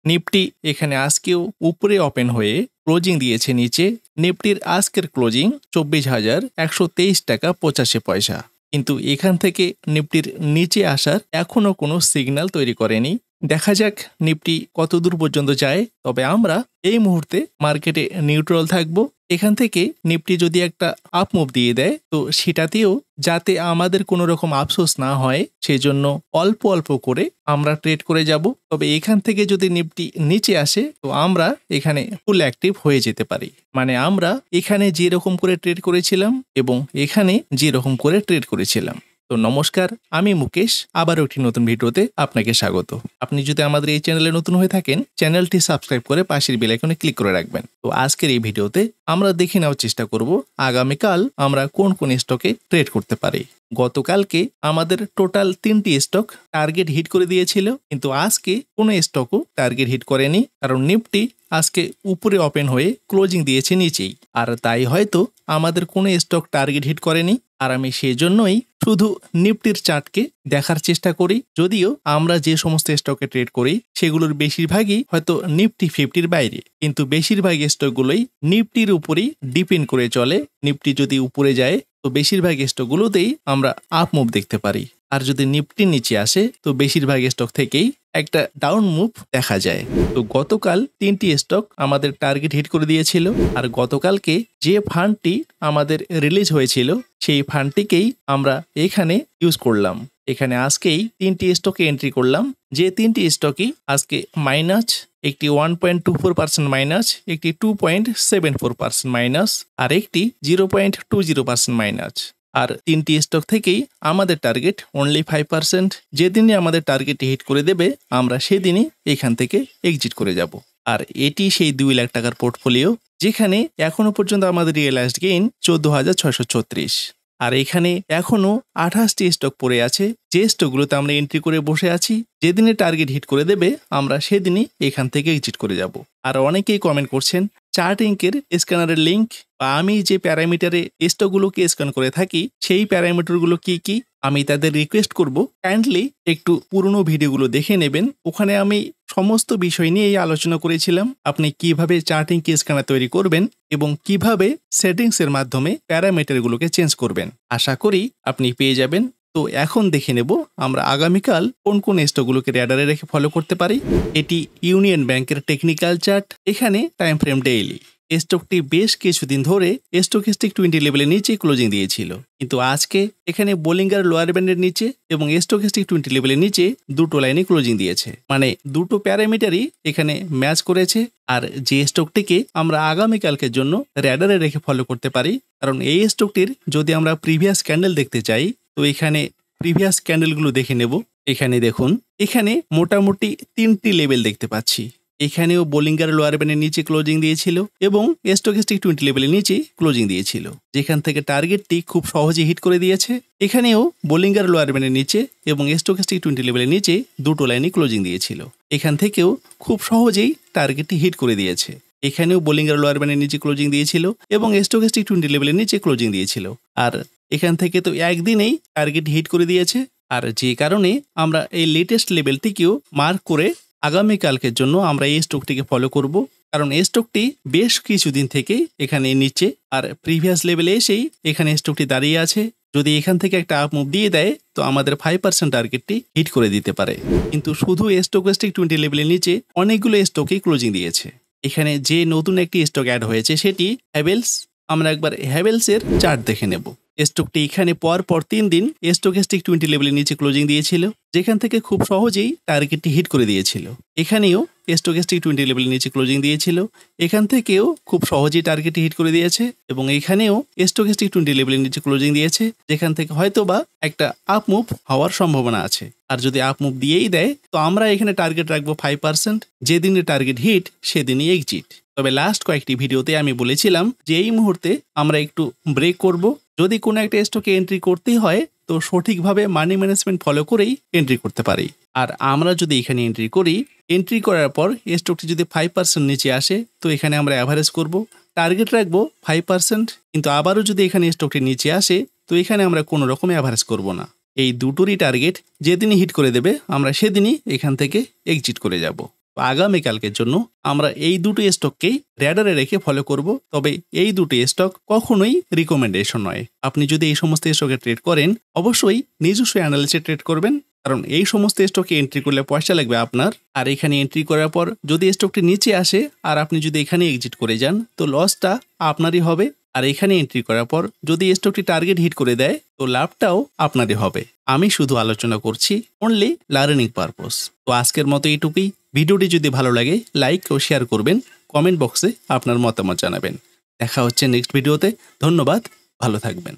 Nifty এখানে আজকেও উপরে ওপেন হয়ে ক্লোজিং দিয়েছে নিচে। নিফটির আজকের ক্লোজিং 24,123 টাকা 85 পয়সা। কিন্তু এখান থেকে নিফটির নিচে আসার এখনো কোনো সিগন্যাল তৈরি করেনি। দেখা যাক নিফটি কত দূর পর্যন্ত যায়। তবে আমরা এই মুহূর্তে মার্কেটে নিউট্রাল থাকবো। এখান থেকে নিফটি যদি একটা আপ মুভ দিয়ে দেয় তো সেটাতেও যাতে আমাদের কোনো রকম আফসোস না হয় সেজন্য অল্প অল্প করে আমরা ট্রেড করে যাব। তবে এখান থেকে যদি নিফটি নিচে আসে তো আমরা এখানে ফুল অ্যাক্টিভ হয়ে যেতে পারি। মানে আমরা এখানে যেরকম করে ট্রেড করেছিলাম এবং এখানে যেরকম করে ট্রেড করেছিলাম। তো নমস্কার, আমি মুকেশ, আবারও একটি নতুন ভিডিওতে আপনাকে স্বাগত। আপনি যদি আমাদের এই চ্যানেলে নতুন হয়ে থাকেন, চ্যানেলটি সাবস্ক্রাইব করে পাশের বেল আইকনে ক্লিক করে রাখবেন। তো আজকের এই ভিডিওতে আমরা দেখে নেওয়ার চেষ্টা করব আগামীকাল আমরা কোন কোন স্টকে ট্রেড করতে পারি। গতকালকে আমাদের টোটাল 3টি স্টক টার্গেট হিট করে দিয়েছিল, কিন্তু আজকে কোনো স্টকও টার্গেট হিট করেনি, কারণ নিফটি আজকে উপরে ওপেন হয়ে ক্লোজিং দিয়েছে নিচেই। আর তাই হয়তো আমাদের কোনো স্টক টার্গেট হিট করেনি। আর আমি সেজন্যই শুধু নিফটির চার্টকে দেখার চেষ্টা করি। যদিও আমরা যে সমস্ত স্টকে ট্রেড করি সেগুলোর বেশিরভাগই হয়তো নিফটি 50-র বাইরে, কিন্তু বেশিরভাগ স্টকগুলোই নিফটির উপরেই ডিপেন্ড করে চলে। নিফটি যদি উপরে যায় তো বেশিরভাগ স্টকগুলোতেই আমরা আপ মুভ দেখতে পারি, আর যদি নিফটি নিচে আসে তো বেশিরভাগ স্টক থেকেই একটা ডাউন মুভ দেখা যায়। তো গতকাল 3টি স্টক আমাদের টার্গেট হিট করে দিয়েছিল, আর গতকালকে যে ফান্ডটি আমাদের রিলিজ হয়েছিল সেই ফান্ডটিকেই আমরা এখানে ইউজ করলাম। এখানে আজকেই 3টি স্টকে এন্ট্রি করলাম, যে 3টি স্টকই আজকে মাইনাস, একটি 1.24% মাইনাস, একটি 2.74% মাইনাস, আর একটি 0.20% মাইনাস। আর 3টি স্টক থেকেই আমাদের টার্গেট অনলি 5%। যেদিনই আমাদের টার্গেট হিট করে দেবে আমরা সেদিনই এখান থেকে এক্সিট করে যাব। আর এটি সেই 2 লাখ টাকার পোর্টফোলিও, যেখানে এখনো পর্যন্ত আমাদের রিয়েলাইজড গেইন 14,636। আর এখানে এখনো 28টি স্টক পড়ে আছে, যে স্টকগুলোতে আমরা এন্ট্রি করে বসে আছি। যেদিনে টার্গেট হিট করে দেবে আমরা সেদিনই এখান থেকে এক্সিট করে যাব। আর অনেকেই কমেন্ট করছেন চার্ট ইঙ্কের স্ক্যানারের লিঙ্ক, বা আমি যে প্যারামিটারে স্টকগুলোকে স্ক্যান করে থাকি সেই প্যারামিটারগুলো কি কি। আমি তাদের রিকোয়েস্ট করব কাইন্ডলি একটু পুরনো ভিডিওগুলো দেখে নেবেন। ওখানে আমি সমস্ত বিষয় নিয়েই আলোচনা করেছিলাম, আপনি কিভাবে চার্টিং কি স্ক্যানার তৈরি করবেন এবং কিভাবে সেটিংসের মাধ্যমে প্যারামিটারগুলোকে চেঞ্জ করবেন। আশা করি আপনি পেয়ে যাবেন। তো এখন দেখে নেব আমরা আগামীকাল কোন কোন স্টকগুলোকে র্যাডারে রেখে ফলো করতে পারি। এটি ইউনিয়ন ব্যাংকের টেকনিক্যাল চার্ট, এখানে টাইম ফ্রেম ডেইলি। স্টকটি বেশ কিছুদিন ধরে স্টকিস্টিক 20 লেভেলের নিচে ক্লোজিং দিয়েছিল, কিন্তু আজকে এখানে বোলিঙ্গার লোয়ার ব্যান্ডের নিচে এবং স্টকিস্টিক 20 লেভেলের নিচে দুটো লাইনে ক্লোজিং দিয়েছে। মানে দুটো প্যারামিটারই এখানে ম্যাচ করেছে। আর যে স্টকটিকে আমরা আগামীকালকের জন্য র্যাডারে রেখে ফলো করতে পারি, কারণ এই স্টকটির যদি আমরা প্রিভিয়াস ক্যান্ডেল দেখতে চাই তো এখানে প্রিভিয়াস ক্যান্ডেলগুলো দেখে নেব। এখানে দেখুন, এখানে মোটামুটি 3টি লেভেল দেখতে পাচ্ছি। এখানেও বোলিঙ্গার লোয়ার ব্যান্ডের নিচে ক্লোজিং দিয়েছিল এবং স্টকিস্টিক 20 লেভেলের নিচে ক্লোজিং দিয়েছিল, যেখান থেকে টার্গেটটি খুব সহজে হিট করে দিয়েছে। এখানেও বোলিঙ্গার লোয়ার ব্যান্ডের নিচে এবং স্টকিস্টিক 20 লেভেলের নিচে দুটো লাইনে ক্লোজিং দিয়েছিল, এখান থেকেও খুব সহজেই টার্গেটটি হিট করে দিয়েছে। এখানেও বোলিঙ্গার লোয়ার ব্যান্ডের নিচে ক্লোজিং দিয়েছিল এবং স্টকিস্টিক 20 লেভেলের নিচে ক্লোজিং দিয়েছিল, আর এখান থেকে তো একদিনেই টার্গেট হিট করে দিয়েছে। আর যে কারণে আমরা এই লেটেস্ট লেভেলটিকেও মার্ক করে আগামীকালকের জন্য আমরা এই স্টকটিকে ফলো করব, কারণ এই স্টকটি বেশ কিছুদিন থেকে এখানে নিচে, আর প্রিভিয়াস লেভেলে এসেই এখানে স্টকটি দাঁড়িয়ে আছে। যদি এখান থেকে একটা আপ মুভ দিয়ে দেয় তো আমাদের 5% টার্গেটটি হিট করে দিতে পারে। কিন্তু শুধু স্টকিস্টিক 20 লেভেলের নিচে অনেকগুলো স্টকেই ক্লোজিং দিয়েছে। এখানে যে নতুন একটি স্টক অ্যাড হয়েছে সেটি হ্যাভেলস। আমরা একবার হ্যাভেলসের চার্ট দেখে নেব। স্টকটি এখানে পর 3 দিন স্টকিস্টিক 20 লেভেলের নিচে ক্লোজিং দিয়েছিল, যেখান থেকে খুব সহজেই টার্গেটটি হিট করে দিয়েছিল। এখানেও স্টকিস্টিক 20 লেভেলের নিচে ক্লোজিং দিয়েছিল, এখান থেকেও খুব সহজেই টার্গেটটি হিট করে দিয়েছে, এবং এখানেও স্টকিস্টিক 20 লেভেলের নিচে ক্লোজিং দিয়েছে, যেখান থেকে হয়তোবা একটা আপ মুভ হওয়ার সম্ভাবনা আছে। আর যদি আপ মুভ দিয়েই দেয় তো আমরা এখানে টার্গেট রাখবো 5%। যেদিনে টার্গেট হিট সেদিনই এক্সিট। তবে লাস্ট কয়েকটি ভিডিওতে আমি বলেছিলাম যে এই মুহূর্তে আমরা একটু ব্রেক করব। যদি কোনো একটা স্টকে এন্ট্রি করতেই হয় তো সঠিকভাবে মানি ম্যানেজমেন্ট ফলো করেই এন্ট্রি করতে পারি। আর আমরা যদি এখানে এন্ট্রি করি, এন্ট্রি করার পর স্টকটি যদি 5% নিচে আসে তো এখানে আমরা অ্যাভারেজ করব, টার্গেট রাখবো 5%। কিন্তু আবারও যদি এখানে স্টকটি নিচে আসে তো এখানে আমরা কোনো রকম অ্যাভারেজ করব না। এই দুটোরই টার্গেট যেদিনই হিট করে দেবে আমরা সেদিনই এখান থেকে এক্সিট করে যাব। তো আগামীকালকের জন্য আমরা এই দুটো স্টককেই র্যাডারে রেখে ফলো করব। তবে এই দুটো স্টক কখনোই রিকমেন্ডেশন নয়। আপনি যদি এই সমস্ত স্টকে ট্রেড করেন অবশ্যই নিজস্ব অ্যানালিসিসে ট্রেড করবেন, কারণ এই সমস্ত স্টকে এন্ট্রি করলে পয়সা লাগবে আপনার। আর এখানে এন্ট্রি করার পর যদি স্টকটি নিচে আসে আর আপনি যদি এখানে এক্সিট করে যান তো লসটা আপনারই হবে। আর এখানে এন্ট্রি করার পর যদি স্টকটি টার্গেট হিট করে দেয় তো লাভটাও আপনারই হবে। আমি শুধু আলোচনা করছি অনলি লার্নিং পারপোজ। তো আজকের মতো এইটুকুই। ভিডিওটি যদি ভালো লাগে লাইক ও শেয়ার করবেন, কমেন্ট বক্সে আপনার মতামত জানাবেন। দেখা হচ্ছে নেক্সট ভিডিওতে। ধন্যবাদ, ভালো থাকবেন।